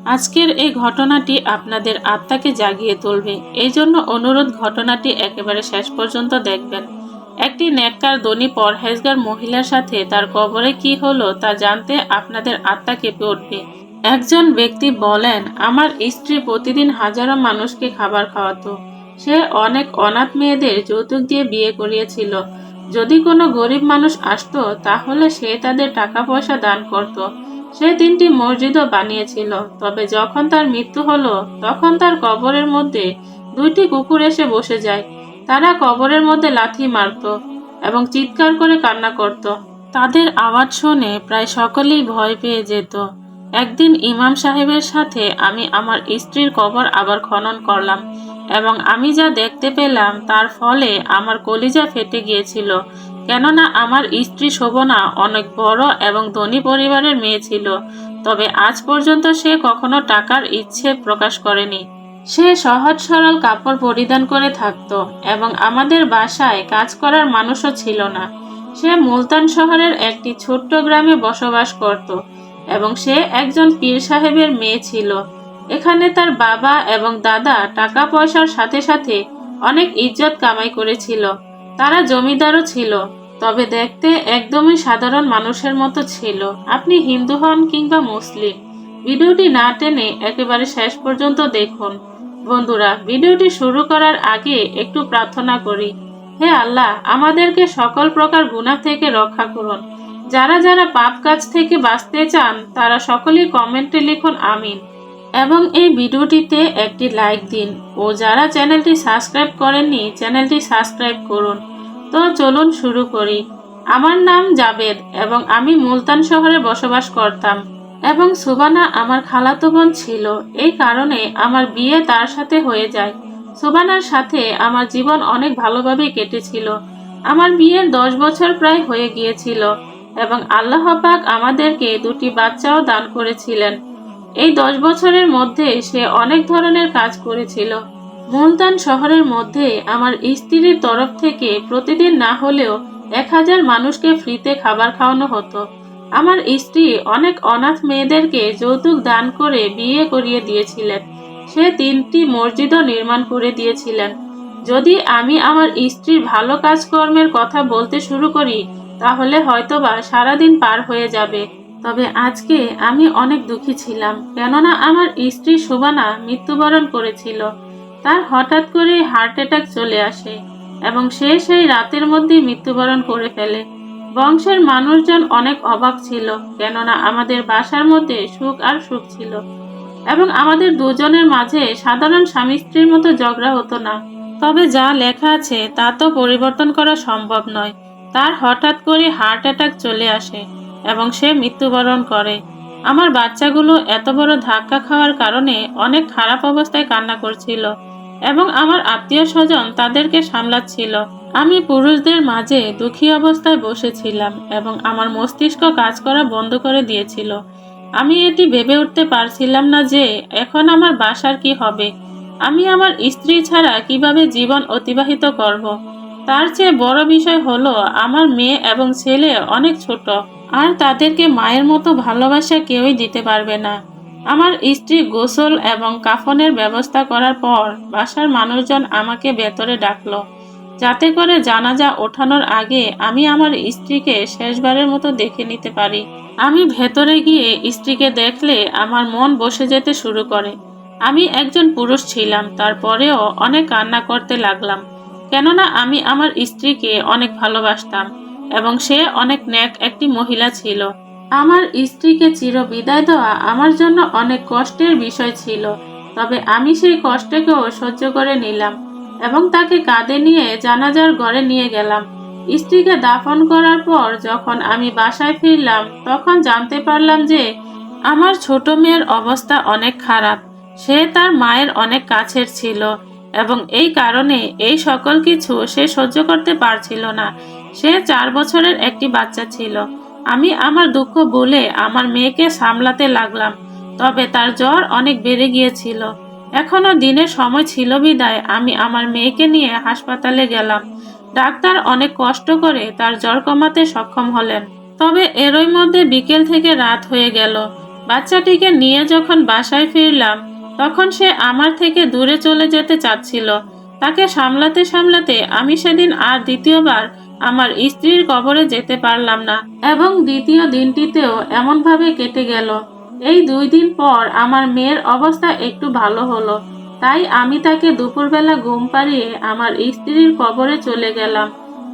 আজকের এই ঘটনাটি আপনাদের আত্মাকে জাগিয়ে তুলবে। এই জন্য অনুরোধ, ঘটনাটি একেবারে শেষ পর্যন্ত দেখবেন। একটি নেককার ধনী পরহেজগার মহিলার সাথে তার কবরে কি হলো তা জানতে আপনাদের আত্মা কেঁপে উঠবে। একজন ব্যক্তি বলেন, আমার স্ত্রী প্রতিদিন হাজারো মানুষকে খাবার খাওয়াতো। সে অনেক অনাথ মেয়েদের যৌতুক দিয়ে বিয়ে করিয়েছিল। যদি কোনো গরিব মানুষ আসতো তাহলে সে তাদের টাকা পয়সা দান করত। সে 3টি মসজিদও বানিয়েছিল। তবে যখন তার মৃত্যু হলো তখন তার কবরের মধ্যে 2টি কুকুর এসে বসে যায়। তারা কবরের মধ্যে লাথি মারত এবং চিৎকার করে কান্না করত। তাদের আওয়াজ শুনে প্রায় সকলেই ভয় পেয়ে যেত। একদিন ইমাম সাহেবের সাথে আমি আমার স্ত্রীর কবর আবার খনন করলাম এবং আমি যা দেখতে পেলাম তার ফলে আমার কলিজা ফেটে গিয়েছিল। কেননা আমার স্ত্রী শোভনা অনেক বড় এবং ধনী পরিবারের মেয়ে ছিল। তবে আজ পর্যন্ত সে কখনো টাকার ইচ্ছে প্রকাশ করেনি। সে সহজ সরল কাপড় পরিধান করে থাকত এবং আমাদের বাসায় কাজ করার মানুষও ছিল না। সে মুলতান শহরের একটি ছোট্ট গ্রামে বসবাস করত এবং সে একজন পীর সাহেবের মেয়ে ছিল। এখানে তার বাবা এবং দাদা টাকা পয়সার সাথে সাথে অনেক ইজ্জত কামাই করেছিল। তারা জমিদারও ছিল, তবে দেখতে একদমই সাধারণ মানুষের মতো ছিল। আপনি হিন্দু হন কিংবা মুসলিম, ভিডিওটি না টেনে একেবারে শেষ পর্যন্ত দেখুন। বন্ধুরা, ভিডিওটি শুরু করার আগে একটু প্রার্থনা করি। হে আল্লাহ, আমাদেরকে সকল প্রকার গুনাহ থেকে রক্ষা করুন। যারা যারা পাপ কাজ থেকে বাঁচতে চান তারা সকলেই কমেন্টে লিখুন আমিন এবং এই ভিডিওটিতে একটি লাইক দিন ও যারা চ্যানেলটি সাবস্ক্রাইব করেননি চ্যানেলটি সাবস্ক্রাইব করুন। তো চলুন শুরু করি। আমার নাম জাবেদ এবং আমি মুলতান শহরে বসবাস করতাম এবং সুবানা আমার খালাতো বোন ছিল। এই কারণে আমার বিয়ে তার সাথে হয়ে যায়। সুবানার সাথে আমার জীবন অনেক ভালোভাবে কেটেছিল। আমার বিয়ের 10 বছর প্রায় হয়ে গিয়েছিল এবং আল্লাহ পাক আমাদেরকে 2টি বাচ্চাও দান করেছিলেন। এই 10 বছরের মধ্যে সে অনেক ধরনের কাজ করেছিল। মুলতান শহরের মধ্যে আমার স্ত্রীর তরফ থেকে প্রতিদিন না হলেও 1000 মানুষকে ফ্রিতে খাবার খাওয়ানো হতো। আমার স্ত্রী অনেক অনাথ মেয়েদেরকে যৌতুক দান করে বিয়ে করিয়ে দিয়েছিলেন। সে 3টি মসজিদও নির্মাণ করে দিয়েছিলেন। যদি আমি আমার স্ত্রীর ভালো কাজকর্মের কথা বলতে শুরু করি তাহলে হয়তোবা সারাদিন পার হয়ে যাবে। তবে আজকে আমি অনেক দুঃখী ছিলাম, কেননা আমার স্ত্রী শোভানা মৃত্যুবরণ করেছিল। তার হঠাৎ করে হার্ট অ্যাটাক চলে আসে এবং সে সেই রাতের মধ্যেই মৃত্যুবরণ করে ফেলে। বংশের মানুষজন অনেক অবাক ছিল, কেননা আমাদের বাসার মধ্যে সুখ আর সুখ ছিল এবং আমাদের দুজনের মাঝে সাধারণ স্বামী স্ত্রীর মতো ঝগড়া হতো না। তবে যা লেখা আছে তা তো পরিবর্তন করা সম্ভব নয়। তার হঠাৎ করে হার্ট অ্যাটাক চলে আসে এবং সে মৃত্যুবরণ করে। আমার বাচ্চাগুলো এত বড় ধাক্কা খাওয়ার কারণে অনেক খারাপ অবস্থায় কান্না করছিল এবং আমার আত্মীয় স্বজন তাদেরকে সামলাচ্ছিল। আমি পুরুষদের মাঝে দুঃখী অবস্থায় বসেছিলাম এবং আমার মস্তিষ্ক কাজ করা বন্ধ করে দিয়েছিল। আমি এটি ভেবে উঠতে পারছিলাম না যে এখন আমার বাসার কি হবে। আমি আমার স্ত্রী ছাড়া কিভাবে জীবন অতিবাহিত করব। তার চেয়ে বড় বিষয় হলো আমার মেয়ে এবং ছেলে অনেক ছোট, আর তাদেরকে মায়ের মতো ভালোবাসা কেউই দিতে পারবে না। আমার স্ত্রী গোসল এবং কাফনের ব্যবস্থা করার পর বাসার মানুষজন আমাকে ভেতরে ডাকলো, যাতে করে জানাজা ওঠানোর আগে আমি আমার স্ত্রীকে শেষবারের মতো দেখে নিতে পারি। আমি ভেতরে গিয়ে স্ত্রীকে দেখলে আমার মন বসে যেতে শুরু করে। আমি একজন পুরুষ ছিলাম, তারপরেও অনেক কান্না করতে লাগলাম, কেননা আমি আমার স্ত্রীকে অনেক ভালোবাসতাম এবং সে অনেক নেক একটি মহিলা ছিল। আমার স্ত্রীকে চির বিদায় দেওয়া আমার জন্য অনেক কষ্টের বিষয় ছিল, তবে আমি সেই কষ্টকেও সহ্য করে নিলাম এবং তাকে কাঁধে নিয়ে জানাজার ঘরে নিয়ে গেলাম। স্ত্রীকে দাফন করার পর যখন আমি বাসায় ফিরলাম তখন জানতে পারলাম যে আমার ছোট মেয়ের অবস্থা অনেক খারাপ। সে তার মায়ের অনেক কাছের ছিল এবং এই কারণে এই সকল কিছু সে সহ্য করতে পারছিল না। সে 4 বছরের একটি বাচ্চা ছিল। আমি আমার দুঃখ বলে আমার মেয়েকে সামলাতে লাগলাম, তবে তার জ্বর অনেক বেড়ে গিয়েছিল। এখনো দিনের সময় ছিল বিদায় আমি আমার মেয়েকে নিয়ে হাসপাতালে গেলাম। ডাক্তার অনেক কষ্ট করে তার জ্বর কমাতে সক্ষম হলেন, তবে এরই মধ্যে বিকেল থেকে রাত হয়ে গেল। বাচ্চাটিকে নিয়ে যখন বাসায় ফিরলাম তখন সে আমার থেকে দূরে চলে যেতে চাচ্ছিল। তাকে সামলাতে সামলাতে আমি সেদিন আর দ্বিতীয়বার আমার স্ত্রীর কবরে যেতে পারলাম না এবং দ্বিতীয় দিনটিতেও এমনভাবে কেটে গেল। এই 2 দিন পর আমার মেয়ের অবস্থা একটু ভালো হলো, তাই আমি তাকে দুপুরবেলা ঘুম পাড়িয়ে আমার স্ত্রীর কবরে চলে গেলাম।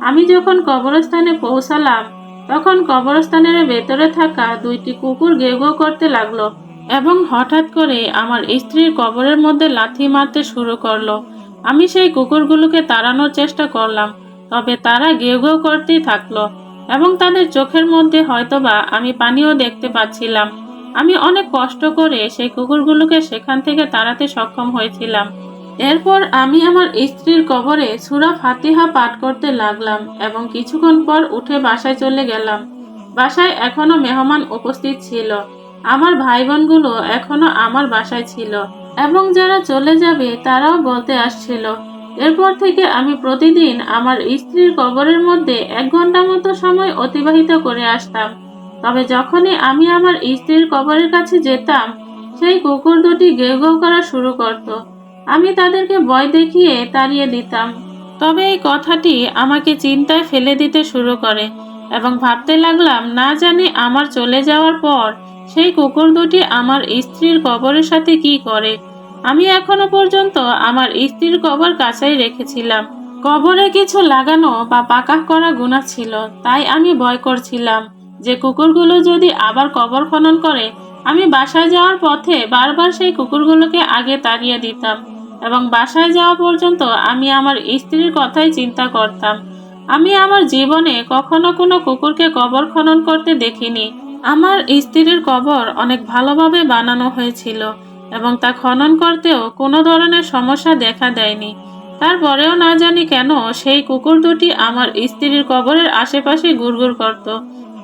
আমি যখন কবরস্থানে পৌঁছালাম তখন কবরস্থানের ভেতরে থাকা 2টি কুকুর গেউ গেউ করতে লাগলো এবং হঠাৎ করে আমার স্ত্রীর কবরের মধ্যে লাথি মারতে শুরু করলো। আমি সেই কুকুরগুলোকে তাড়ানোর চেষ্টা করলাম, তবে তারা গেউ গেউ করতেই থাকলো এবং তাদের চোখের মধ্যে হয়তোবা আমি পানিও দেখতে পাচ্ছিলাম। আমি অনেক কষ্ট করে সেই কুকুরগুলোকে সেখান থেকে তাড়াতে সক্ষম হয়েছিলাম। এরপর আমি আমার স্ত্রীর কবরে সূরা ফাতিহা পাঠ করতে লাগলাম এবং কিছুক্ষণ পর উঠে বাসায় চলে গেলাম। বাসায় এখনো মেহমান উপস্থিত ছিল। আমার ভাই বোনগুলো এখনো আমার বাসায় ছিল এবং যারা চলে যাবে তারাও বলতে আসছিল। এরপর থেকে আমি প্রতিদিন আমার স্ত্রীর কবরের মধ্যে 1 ঘন্টা মতো সময় অতিবাহিত করে আসতাম। তবে যখনই আমি আমার স্ত্রীর কবরের কাছে যেতাম, সেই কুকুর দুটি গেউ গেউ করা শুরু করত। আমি তাদেরকে ভয় দেখিয়ে তাড়িয়ে দিতাম। তবে এই কথাটি আমাকে চিন্তায় ফেলে দিতে শুরু করে এবং ভাবতে লাগলাম, না জানি আমার চলে যাওয়ার পর সেই কুকুর দুটি আমার স্ত্রীর কবরের সাথে কি করে। আমি এখনো পর্যন্ত আমার স্ত্রীর কবর কাছেই রেখেছিলাম। কবরে কিছু লাগানো বা পাকা করা গুনাহ ছিল, তাই আমি ভয় করছিলাম যে কুকুরগুলো যদি আবার কবর খনন করে। আমি বাসায় যাওয়ার পথে বারবার সেই কুকুরগুলোকে আগে তাড়িয়ে দিতাম এবং বাসায় যাওয়া পর্যন্ত আমি আমার স্ত্রীর কথাই চিন্তা করতাম। আমি আমার জীবনে কখনো কোনো কুকুরকে কবর খনন করতে দেখিনি। আমার স্ত্রীর কবর অনেক ভালোভাবে বানানো হয়েছিল এবং তা খনন করতেও কোনো ধরনের সমস্যা দেখা দেয়নি। তারপরেও না জানি কেন সেই কুকুর দুটি আমার স্ত্রীর কবরের আশেপাশে ঘুরঘুর করত।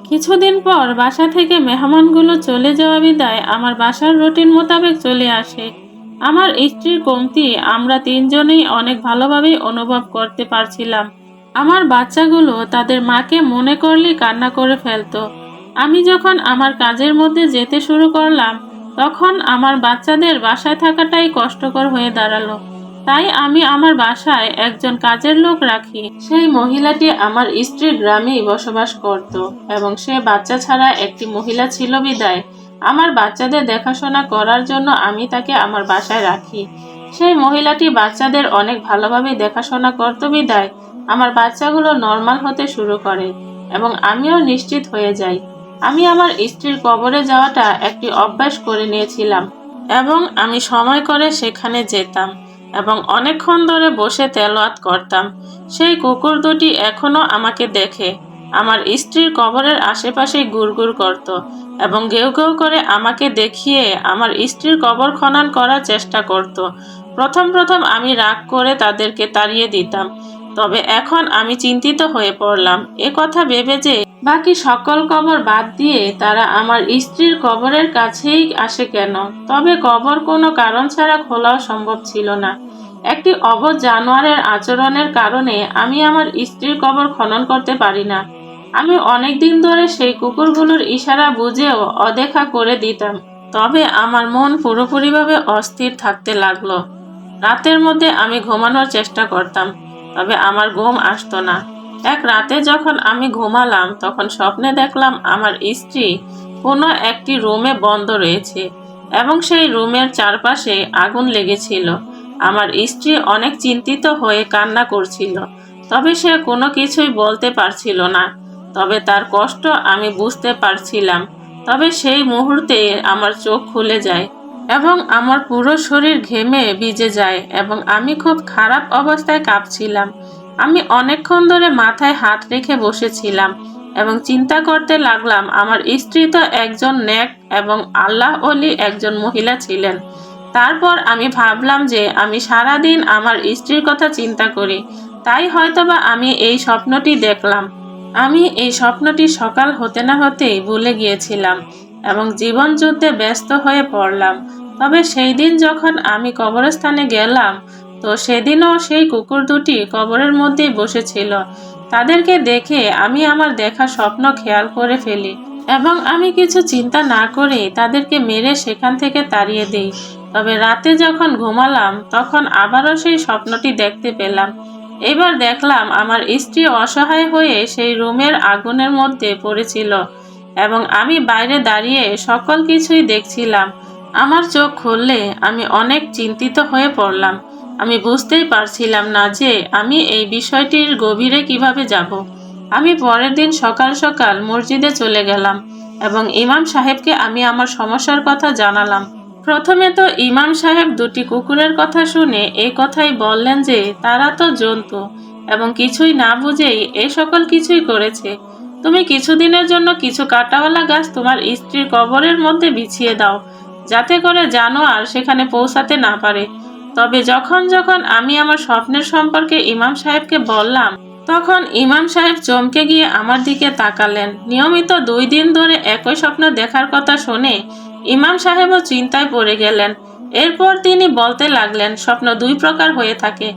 কিছুদিন পর বাসা থেকে মেহমানগুলো চলে যাওয়া বিদায় আমার বাসার রুটিন মোতাবেক চলে আসে। আমার স্ত্রীর কমতি আমরা 3 জনেই অনেক ভালোভাবে অনুভব করতে পারছিলাম। আমার বাচ্চাগুলো তাদের মাকে মনে করলেই কান্না করে ফেলতো। আমি যখন আমার কাজের মধ্যে যেতে শুরু করলাম তখন আমার বাচ্চাদের বাসায় থাকাটাই কষ্টকর হয়ে দাঁড়ালো। তাই আমি আমার বাসায় একজন কাজের লোক রাখি। সেই মহিলাটি আমার স্ত্রীর গ্রামেই বসবাস করত এবং সে বাচ্চা ছাড়া একটি মহিলা ছিল বিদায় আমার বাচ্চাদের দেখাশোনা করার জন্য আমি তাকে আমার বাসায় রাখি। সেই মহিলাটি বাচ্চাদের অনেক ভালোভাবে দেখাশোনা করত বিদায় আমার বাচ্চাগুলো নর্মাল হতে শুরু করে এবং আমিও নিশ্চিত হয়ে যাই। আমি আমার স্ত্রীর কবরে যাওয়াটা একটি অভ্যাস করে নিয়েছিলাম এবং আমি সময় করে সেখানে যেতাম এবং অনেকক্ষণ ধরে বসে তেলাওয়াত করতাম। সেই কুকুর দুটি এখনো আমাকে দেখে আমার স্ত্রীর কবরের আশেপাশে ঘুরঘুর করত এবং গেউ গেউ করে আমাকে দেখিয়ে আমার স্ত্রীর কবর খনন করার চেষ্টা করত। প্রথম প্রথম আমি রাগ করে তাদেরকে তাড়িয়ে দিতাম, তবে এখন আমি চিন্তিত হয়ে পড়লাম এ কথা ভেবে যে বাকি সকল কবর বাদ দিয়ে তারা আমার স্ত্রীর কবরের কাছেই আসে কেন। তবে কবর কোনো কারণ ছাড়া খোলাও সম্ভব ছিল না। একটি অবুঝ জানোয়ারের আচরণের কারণে আমি আমার স্ত্রীর কবর খনন করতে পারি না। আমি অনেক দিন ধরে সেই কুকুরগুলোর ইশারা বুঝেও অদেখা করে দিতাম, তবে আমার মন পুরোপুরিভাবে অস্থির থাকতে লাগলো। রাতের মধ্যে আমি ঘুমানোর চেষ্টা করতাম, তবে আমার ঘুম আসতো না। এক রাতে যখন আমি ঘুমালাম তখন স্বপ্নে দেখলাম আমার স্ত্রী কোনো একটি রুমে বন্ধ রয়েছে এবং সেই রুমের চারপাশে আগুন লেগেছিল। আমার স্ত্রী অনেক চিন্তিত হয়ে কান্না করছিল, তবে সে কোনো কিছুই বলতে পারছিল না। তবে তার কষ্ট আমি বুঝতে পারছিলাম। তবে সেই মুহূর্তে আমার চোখ খুলে যায় এবং আমার পুরো শরীর ঘেমে ভিজে যায় এবং আমি খুব খারাপ অবস্থায় কাঁপছিলাম। আমি অনেকক্ষণ ধরে মাথায় হাত রেখে বসেছিলাম এবং চিন্তা করতে লাগলাম আমার স্ত্রী তো একজন নেক এবং আল্লাহ ওলি একজন মহিলা ছিলেন। তারপর আমি ভাবলাম যে আমি সারাদিন আমার স্ত্রীর কথা চিন্তা করি, তাই হয়তোবা আমি এই স্বপ্নটি দেখলাম। আমি এই স্বপ্নটি সকাল হতে না হতেই ভুলে গিয়েছিলাম এবং জীবন যুদ্ধে ব্যস্ত হয়ে পড়লাম। তবে সেই দিন যখন আমি কবরস্থানে গেলাম তো সেদিনও সেই কুকুর দুটি কবরের মধ্যেই বসেছিল। তাদেরকে দেখে আমি আমার দেখা স্বপ্ন খেয়াল করে ফেলি এবং আমি কিছু চিন্তা না করে তাদেরকে মেরে সেখান থেকে তাড়িয়ে দেই। তবে রাতে যখন ঘুমালাম তখন আবারও সেই স্বপ্নটি দেখতে পেলাম। এবার দেখলাম আমার স্ত্রী অসহায় হয়ে সেই রুমের আগুনের মধ্যে পড়েছিল এবং আমি বাইরে দাঁড়িয়ে সকল কিছুই দেখছিলাম। আমার চোখ খুললে আমি অনেক চিন্তিত হয়ে পড়লাম। আমি বুঝতেই পারছিলাম না যে আমি এই বিষয়টির গভীরে কিভাবে যাব। আমি পরের দিন সকাল সকাল মসজিদে চলে গেলাম এবং ইমাম সাহেবকে আমি আমার সমস্যার কথা জানালাম। প্রথমে তো ইমাম সাহেব দুটি কুকুরের কথা শুনে এই কথাই বললেন যে তারা তো জন্তু এবং কিছুই না বুঝেই এই সকল কিছুই করেছে। তুমি কিছুদিনের জন্য কিছু কাঁটাওয়ালা গাছ তোমার স্ত্রীর কবরের মধ্যে বিছিয়ে দাও, যাতে করে জানোয়ার সেখানে পৌঁছাতে না পারে। তবে যখন যখন আমি আমার স্বপ্নের সম্পর্কে ইমাম সাহেবকে বললাম, তখন ইমাম সাহেব চমকে গিয়ে আমার দিকে তাকালেন। নিয়মিত 2 দিন ধরে একই স্বপ্ন দেখার কথা শুনে ইমাম সাহেবও চিন্তায় পড়ে গেলেন। এরপর তিনি বলতে লাগলেন, স্বপ্ন 2 প্রকার হয়ে থাকে,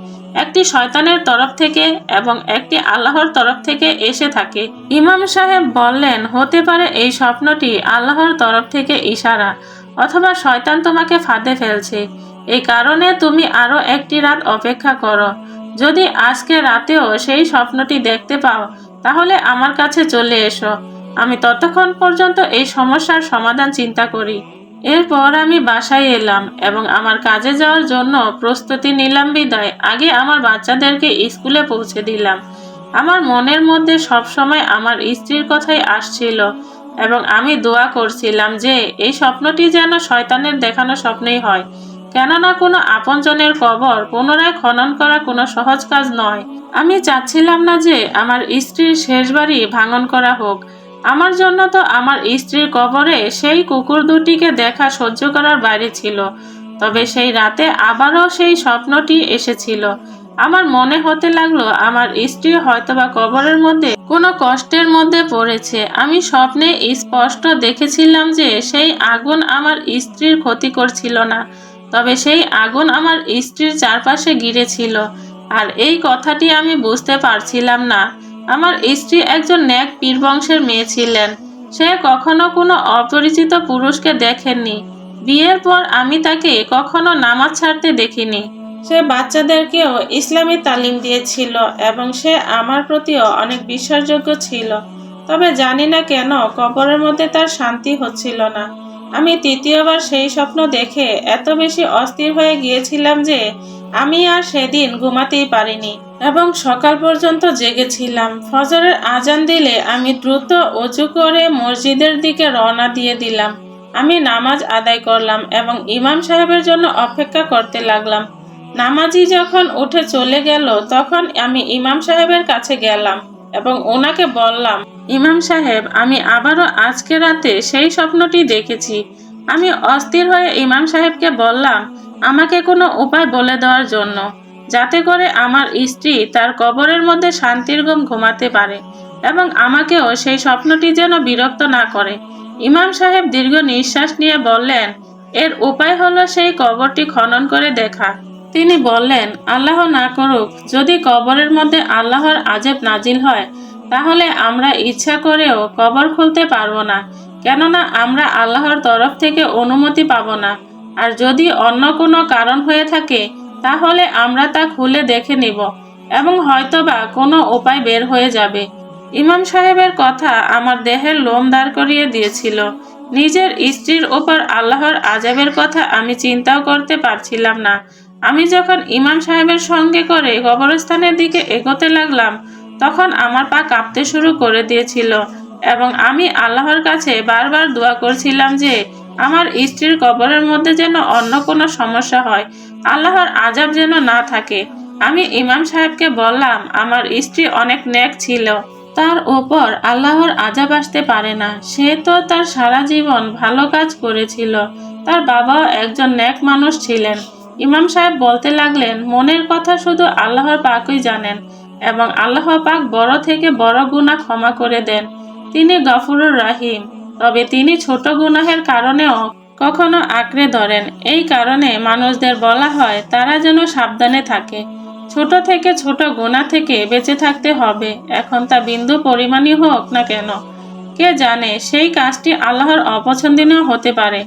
একটি শয়তানের তরফ থেকে এবং একটি আল্লাহর তরফ থেকে এসে থাকে। ইমাম সাহেব বললেন, হতে পারে এই স্বপ্নটি আল্লাহর তরফ থেকে ইশারা, অথবা শয়তান তোমাকে ফাঁদে ফেলছে। এই কারণে তুমি আরো একটি রাত অপেক্ষা করো। যদি আজকে রাতেও সেই স্বপ্নটি দেখতে পাও তাহলে আমার কাছে চলে এসো। আমি ততক্ষণ পর্যন্ত এই সমস্যার সমাধান চিন্তা করি। এরপর আমি বাসায় এলাম এবং আমার কাজে যাওয়ার জন্য প্রস্তুতি নিলাম। বিদায় আগে আমার বাচ্চাদেরকে স্কুলে পৌঁছে দিলাম। আমার মনের মধ্যে সবসময় আমার স্ত্রীর কথাই আসছিল এবং আমি দোয়া করছিলাম যে এই স্বপ্নটি যেন শয়তানের দেখানো স্বপ্নই হয়, কেননা কোনো আপনজনের কবর পুনরায় খনন করা কোনো সহজ কাজ নয়। আমি চাচ্ছিলাম না যে আমার স্ত্রীর শেষ বাড়ি ভাঙন করা হোক। আমার জন্য তো আমার স্ত্রীর কবরে সেই কুকুর দুটিকে দেখা সহ্য করার বাইরে ছিল। তবে সেই রাতে আবারও সেই স্বপ্নটি এসেছিল। আমার মনে হতে লাগলো আমার স্ত্রী হয়তোবা কবরের মধ্যে কোনো কষ্টের মধ্যে পড়েছে। আমি স্বপ্নে স্পষ্ট দেখেছিলাম যে সেই আগুন আমার স্ত্রীর ক্ষতি করছিল না, তবে সেই আগুন আমার স্ত্রীর চারপাশে ঘিরেছিল। আর এই কথাটি আমি বুঝতে পারছিলাম না। আমার স্ত্রী একজন নেক পীর বংশের মেয়ে ছিলেন। সে কখনো কোনো অপরিচিত পুরুষকে দেখেননি। বিয়ের পর আমি তাকে কখনো নামাজ ছাড়তে দেখিনি। সে বাচ্চাদেরকেও ইসলামী তালিম দিয়েছিল এবং সে আমার প্রতিও অনেক বিশ্বাসযোগ্য ছিল। তবে জানি না কেন কবরের মধ্যে তার শান্তি হচ্ছিল না। আমি তৃতীয়বার সেই স্বপ্ন দেখে এত বেশি অস্থির হয়ে গিয়েছিলাম যে আমি আর সেদিন ঘুমাতেই পারিনি এবং সকাল পর্যন্ত জেগেছিলাম। ফজরের আজান দিলে আমি দ্রুত অজু করে মসজিদের দিকে রওনা দিয়ে দিলাম। আমি নামাজ আদায় করলাম এবং ইমাম সাহেবের জন্য অপেক্ষা করতে লাগলাম। নামাজি যখন উঠে চলে গেল তখন আমি ইমাম সাহেবের কাছে গেলাম এবং ওনাকে বললাম, ইমাম সাহেব, আমি আবারও আজকে রাতে সেই স্বপ্নটি দেখেছি। আমি অস্থির হয়ে ইমাম সাহেবকে বললাম আমাকে কোনো উপায় বলে দেওয়ার জন্য, যাতে করে আমার স্ত্রী তার কবরের মধ্যে শান্তির ঘুম ঘুমাতে পারে এবং আমাকেও সেই স্বপ্নটি যেন বিরক্ত না করে। ইমাম সাহেব দীর্ঘ নিঃশ্বাস নিয়ে বললেন, এর উপায় হলো সেই কবরটি খনন করে দেখা। তিনি বললেন, আল্লাহ না করুক, যদি কবরের মধ্যে আল্লাহর আযাব নাজিল হয় তাহলে আমরা ইচ্ছা করেও কবর খুলতে পারবো না, কেননা আমরা আল্লাহর তরফ থেকে অনুমতি পাবো না। আর যদি অন্য কোনো কারণ হয়ে থাকে তাহলে আমরা তা খুলে দেখে নিব এবং হয়তোবা কোনো উপায় বের হয়ে যাবে। ইমাম সাহেবের কথা আমার দেহের লোম দাঁড় করিয়ে দিয়েছিল। নিজের স্ত্রীর ওপর আল্লাহর আযাবের কথা আমি চিন্তাও করতে পারছিলাম না। আমি যখন ইমাম সাহেবের সঙ্গে করে কবরস্থানের দিকে এগোতে লাগলাম তখন আমার পা কাঁপতে শুরু করে দিয়েছিল এবং আমি আল্লাহর কাছে বারবার দোয়া করছিলাম যে আমার স্ত্রীর কবরের মধ্যে যেন অন্য কোনো সমস্যা হয়, আল্লাহর আযাব যেন না থাকে। আমি ইমাম সাহেবকে বললাম আমার স্ত্রী অনেক নেক ছিল, তার ওপর আল্লাহর আযাব আসতে পারে না। সে তো তার সারা জীবন ভালো কাজ করেছিল। তার বাবাও একজন নেক মানুষ ছিলেন। ইমাম সাহেব বলতে লাগলেন, মনের কথা শুধু আল্লাহর পাকই জানেন এবং আল্লাহ পাক বড় থেকে বড় গুনাহ ক্ষমা করে দেন। তিনি গফুরুর রহিম। তবে তিনি ছোট গুনাহের কারণেও কখনো আঁকড়ে ধরেন। এই কারণে মানুষদের বলা হয় তারা যেন সাবধানে থাকে। ছোট থেকে ছোট গুনাহ থেকে বেঁচে থাকতে হবে, এখন তা বিন্দু পরিমাণই হোক না কেন। কে জানে সেই কাজটি আল্লাহর অপছন্দনীয় হতে পারে।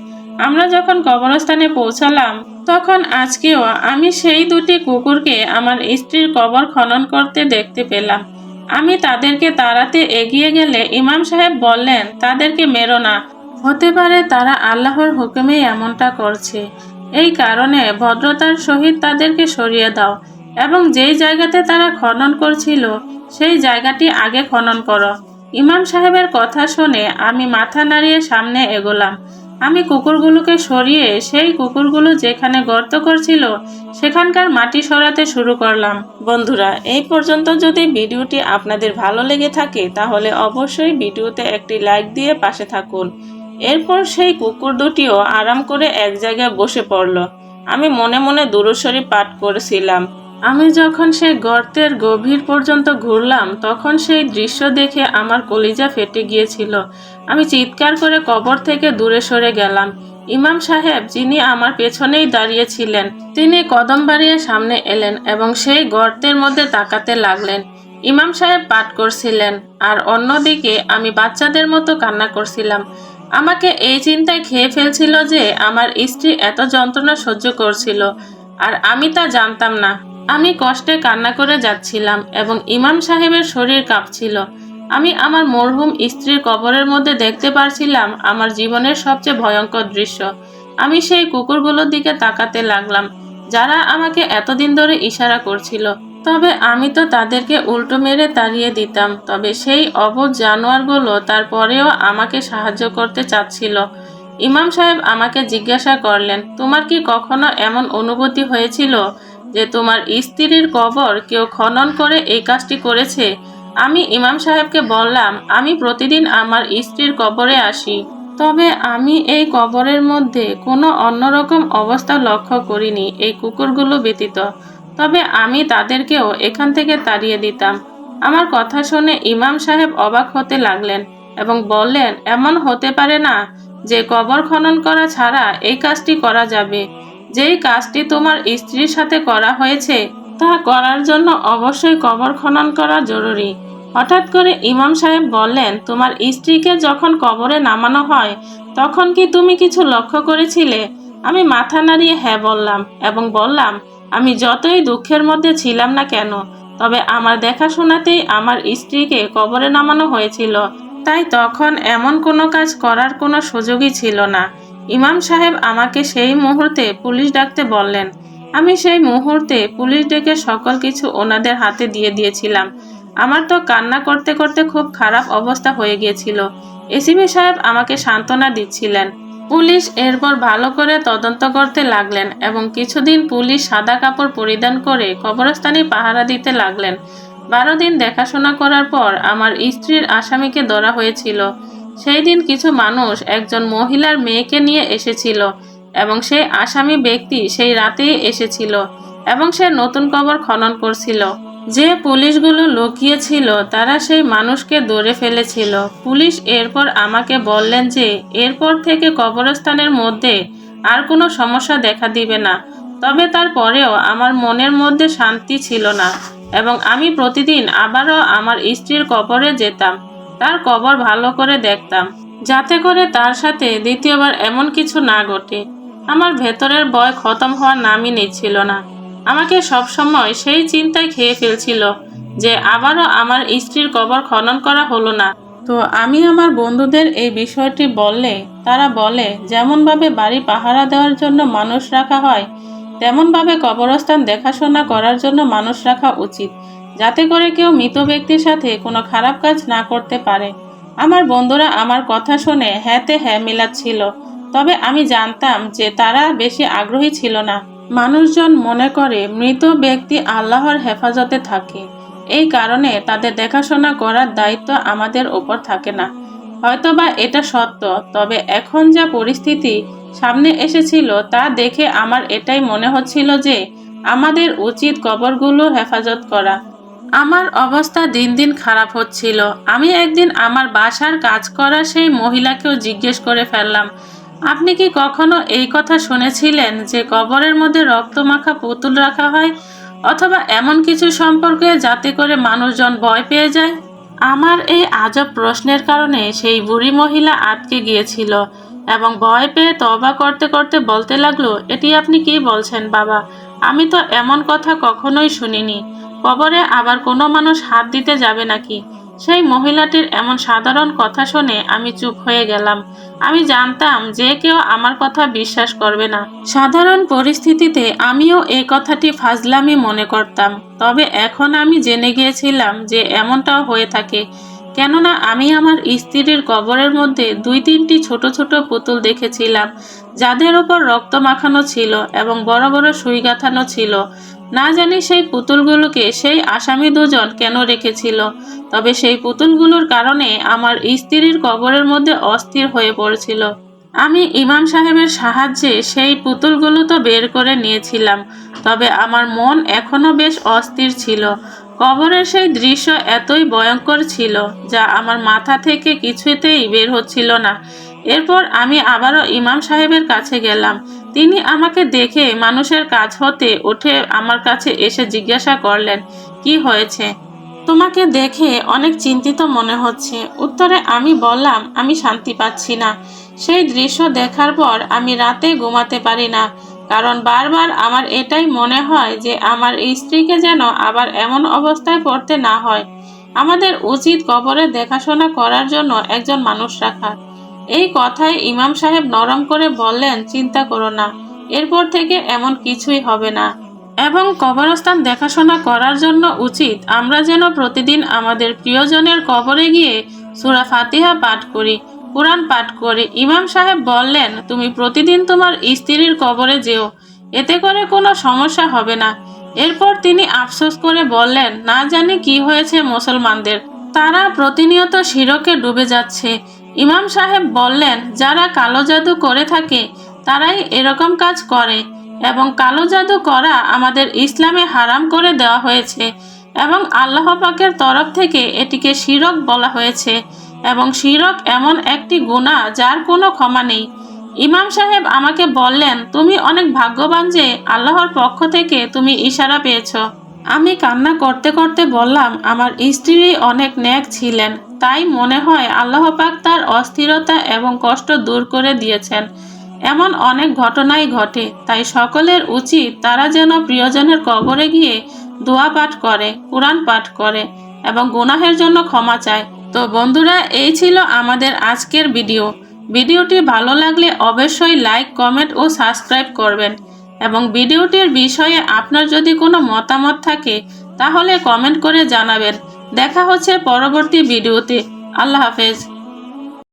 আমরা যখন কবরস্থানে পৌঁছালাম তখন আজকেও আমি সেই দুটি কুকুরকে আমার স্ত্রীর কবর খনন করতে দেখতে পেলাম। আমি তাদেরকে তাড়াতে এগিয়ে গেলে ইমাম সাহেব বললেন, তাদেরকে মেরো না, হতে পারে তারা আল্লাহর হুকুমেই এমনটা করছে। এই কারণে ভদ্রতার সহিত তাদেরকে সরিয়ে দাও এবং যেই জায়গাতে তারা খনন করছিল সেই জায়গাটি আগে খনন করো। ইমাম সাহেবের কথা শুনে আমি মাথা নাড়িয়ে সামনে এগোলাম। আমি কুকুরগুলোকে সরিয়ে সেই কুকুরগুলো যেখানে গর্ত করছিল সেখানকার মাটি সরাতে শুরু করলাম। বন্ধুরা, এই পর্যন্ত যদি ভিডিওটি আপনাদের ভালো লেগে থাকে তাহলে অবশ্যই ভিডিওতে একটি লাইক দিয়ে পাশে থাকুন। এরপর সেই কুকুর দুটিও আরাম করে এক জায়গায় বসে পড়ল। আমি মনে মনে দুরূদ শরীফ পাঠ করেছিলাম। আমি যখন সেই গর্তের গভীর পর্যন্ত ঘুরলাম তখন সেই দৃশ্য দেখে আমার কলিজা ফেটে গিয়েছিল। আমি চিৎকার করে কবর থেকে দূরে সরে গেলাম। ইমাম সাহেব, যিনি আমার পেছনেই দাঁড়িয়েছিলেন, তিনি কদম বাড়িয়ে সামনে এলেন এবং সেই গর্তের মধ্যে তাকাতে লাগলেন। ইমাম সাহেব পাঠ করছিলেন আর অন্যদিকে আমি বাচ্চাদের মতো কান্না করছিলাম। আমাকে এই চিন্তায় খেয়ে ফেলছিল যে আমার স্ত্রী এত যন্ত্রণা সহ্য করছিল আর আমি তা জানতাম না। আমি কষ্টে কান্না করে যাচ্ছিলাম এবং ইমাম সাহেবের শরীর কাঁপছিল। আমি আমার মরহুম স্ত্রীর কবরের মধ্যে দেখতে পারছিলাম আমার জীবনের সবচেয়ে ভয়ঙ্কর দৃশ্য। আমি সেই কুকুরগুলোর দিকে তাকাতে লাগলাম যারা আমাকে এতদিন ধরে ইশারা করছিল, তবে আমি তো তাদেরকে উল্টো মেরে তাড়িয়ে দিতাম। তবে সেই অবুঝ জানোয়ারগুলো তারপরেও আমাকে সাহায্য করতে চাচ্ছিল। ইমাম সাহেব আমাকে জিজ্ঞাসা করলেন, তোমার কি কখনো এমন অনুভূতি হয়েছিল যে তোমার স্ত্রীর কবর কেউ খনন করে এই কাজটি করেছে? আমি ইমাম সাহেবকে বললাম, আমি প্রতিদিন আমার স্ত্রীর কবরে আসি, তবে আমি এই কবরের মধ্যে কোনো অন্যরকম অবস্থা লক্ষ্য করিনি এই কুকুরগুলো ব্যতীত। তবে আমি তাদেরকেও এখান থেকে তাড়িয়ে দিতাম। আমার কথা শুনে ইমাম সাহেব অবাক হতে লাগলেন এবং বললেন, এমন হতে পারে না যে কবর খনন করা ছাড়া এই কাজটি করা যাবে। যেই কাজটি তোমার স্ত্রীর সাথে করা হয়েছে তা করার জন্য অবশ্যই কবর খনন করা জরুরি। হঠাৎ করে ইমাম সাহেব বললেন, তোমার স্ত্রীকে যখন কবরে নামানো হয় তখন কি তুমি কিছু লক্ষ্য করেছিলে? আমি মাথা নাড়িয়ে হ্যাঁ বললাম এবং বললাম, আমি যতই দুঃখের মধ্যে ছিলাম না কেন, তবে আমার দেখাশোনাতেই আমার স্ত্রীকে কবরে নামানো হয়েছিল, তাই তখন এমন কোনো কাজ করার কোনো সুযোগই ছিল না। ইমাম সাহেব আমাকে সেই মুহূর্তে পুলিশ ডাকতে বললেন। আমি সেই মুহূর্তে পুলিশ ডেকে সকল কিছু ওনাদের হাতে দিয়ে দিয়েছিলাম। আমার তো কান্না করতে করতে খুব খারাপ অবস্থা হয়ে গিয়েছিল। এসিপি সাহেব আমাকে সান্ত্বনা দিচ্ছিলেন। পুলিশ এরপর ভালো করে তদন্ত করতে লাগলেন এবং কিছুদিন পুলিশ সাদা কাপড় পরিধান করে কবরস্থানে পাহারা দিতে লাগলেন। 12 দিন দেখাশোনা করার পর আমার স্ত্রীর আসামিকে ধরা হয়েছিল। সেই দিন কিছু মানুষ একজন মহিলার মেয়েকে নিয়ে এসেছিল এবং সেই আসামি ব্যক্তি সেই রাতেই এসেছিল এবং সে নতুন কবর খনন করছিল। যে পুলিশগুলো লুকিয়েছিল তারা সেই মানুষকে ধরে ফেলেছিল। পুলিশ এরপর আমাকে বললেন যে এরপর থেকে কবরস্থানের মধ্যে আর কোনো সমস্যা দেখা দিবে না। তবে তারপরেও আমার মনের মধ্যে শান্তি ছিল না এবং আমি প্রতিদিন আবারও আমার স্ত্রীর কবরে যেতাম, তার কবর ভালো করে দেখতাম, যাতে করে তার সাথে দ্বিতীয়বার এমন কিছু না ঘটে। আমার ভেতরের ভয় খতম হওয়ার নামই নিচ্ছিল না। আমাকে সবসময় সেই চিন্তায় খেয়ে ফেলছিল যে আবারও আমার স্ত্রীর কবর খনন করা হলো না। তো আমি আমার বন্ধুদের এই বিষয়টি বললে তারা বলে, যেমনভাবে বাড়ি পাহারা দেওয়ার জন্য মানুষ রাখা হয় তেমনভাবে কবরস্থান দেখাশোনা করার জন্য মানুষ রাখা উচিত, যাতে করে কেউ মৃত ব্যক্তির সাথে কোনো খারাপ কাজ না করতে পারে। আমার বন্ধুরা আমার কথা শুনে হ্যাঁতে হ্যাঁ মিলাচ্ছিল, তবে আমি জানতাম যে তারা বেশি আগ্রহী ছিল না। মানুষজন মনে করে মৃত ব্যক্তি আল্লাহর হেফাজতে থাকে, এই কারণে তাদের দেখাশোনা করার দায়িত্ব আমাদের ওপর থাকে না। হয়তোবা এটা সত্য, তবে এখন যা পরিস্থিতি সামনে এসেছিল তা দেখে আমার এটাই মনে হচ্ছিল যে আমাদের উচিত কবরগুলো হেফাজত করা। আমার অবস্থা দিন দিন খারাপ হচ্ছিল। আমি একদিন আমার বাসার কাজ করা সেই মহিলাকেও জিজ্ঞেস করে ফেললাম, আপনি কি কখনো এই কথা শুনেছিলেন যে কবরের মধ্যে রক্তমাখা পুতুল রাখা হয় অথবা এমন কিছু সম্পর্কে যাতে করে মানুষজন ভয় পেয়ে যায়? আমার এই আজব প্রশ্নের কারণে সেই বুড়ি মহিলা আটকে গিয়েছিল এবং ভয় পেয়ে তওবা করতে করতে বলতে লাগলো, এটি আপনি কি বলছেন বাবা? আমি তো এমন কথা কখনোই শুনিনি। কবরে আবার কোনো মানুষ হাত দিতে যাবে নাকি? সেই মহিলাটির এমন সাধারণ কথা শুনে আমি চুপ হয়ে গেলাম। আমি জানতাম যে কেউ আমার কথা বিশ্বাস করবে না। সাধারণ পরিস্থিতিতে আমিও এই কথাটি ফাজলামি মনে করতাম, তবে এখন আমি জেনে গিয়েছিলাম যে এমনটাও হয়ে থাকে। কেননা আমি আমার স্ত্রীর কবরের মধ্যে 2-3টি ছোট ছোট পুতুল দেখেছিলাম, যাদের ওপর রক্ত মাখানো ছিল এবং বড় বড় সুই গাঁথানো ছিল। না জানি সেই পুতুলগুলোকে সেই আসামি দুজন কেন রেখেছিল, তবে সেই পুতুলগুলোর কারণে আমার স্ত্রীর কবরের মধ্যে অস্থির হয়ে পড়েছিল। আমি ইমাম সাহেবের সাহায্যে সেই পুতুলগুলো তো বের করে নিয়েছিলাম, তবে আমার মন এখনো বেশ অস্থির ছিল। কবরের সেই দৃশ্য এতই ভয়ঙ্কর ছিল যা আমার মাথা থেকে কিছুতেই বের হচ্ছিল না। এরপর আমি আবারও ইমাম সাহেবের কাছে গেলাম। তিনি আমাকে দেখে মানুষের কাছ হতে উঠে আমার কাছে এসে জিজ্ঞাসা করলেন, কি হয়েছে? তোমাকে দেখে অনেক চিন্তিত মনে হচ্ছে। উত্তরে আমি বললাম, আমি শান্তি পাচ্ছি না। সেই দৃশ্য দেখার পর আমি রাতে ঘুমাতে পারি না, কারণ বারবার আমার এটাই মনে হয় যে আমার স্ত্রীকে যেন আবার এমন অবস্থায় পড়তে না হয়। আমাদের উচিত কবরে দেখাশোনা করার জন্য একজন মানুষ রাখা। এই কথায় ইমাম সাহেব নরম করে বললেন, চিন্তা করো না, এরপর থেকে এমন কিছুই হবে না। এবং কবরস্থান দেখাশোনা করার জন্য উচিত আমরা যেন প্রতিদিন আমাদের প্রিয়জনের কবরে গিয়ে সূরা ফাতিহা পাঠ করি, কুরআন পাঠ করি। ইমাম সাহেব বললেন, তুমি প্রতিদিন তোমার স্ত্রীর কবরে যেও, এতে করে কোনো সমস্যা হবে না। এরপর তিনি আফসোস করে বললেন, না জানি কি হয়েছে মুসলমানদের, তারা প্রতিনিয়ত শিরকে ডুবে যাচ্ছে। ইমাম সাহেব বললেন, যারা কালো জাদু করে থাকে তারাই এরকম কাজ করে, এবং কালো জাদু করা আমাদের ইসলামে হারাম করে দেওয়া হয়েছে এবং আল্লাহ পাকের তরফ থেকে এটিকে শিরক বলা হয়েছে, এবং শিরক এমন একটি গুনাহ যার কোনো ক্ষমা নেই। ইমাম সাহেব আমাকে বললেন, তুমি অনেক ভাগ্যবান যে আল্লাহর পক্ষ থেকে তুমি ইশারা পেয়েছ। আমি কান্না করতে করতে বললাম, আমার স্ত্রী অনেক নেক ছিলেন, তাই মনে হয় আল্লাহ পাক তার অস্থিরতা এবং কষ্ট দূর করে দিয়েছেন। এমন অনেক ঘটনাই ঘটে, তাই সকলের উচিত তারা যেন প্রিয়জনের কবরে গিয়ে দোয়া পাঠ করে, কুরআন পাঠ করে এবং গুনাহের জন্য ক্ষমা চায়। তো বন্ধুরা, এই ছিল আমাদের আজকের ভিডিওটি ভালো লাগলে অবশ্যই লাইক, কমেন্ট ও সাবস্ক্রাইব করবেন, এবং ভিডিওটির বিষয়ে আপনার যদি কোনো মতামত থাকে তাহলে কমেন্ট করে জানাবেন। দেখা হচ্ছে পরবর্তী ভিডিওতে। আল্লাহ হাফেজ।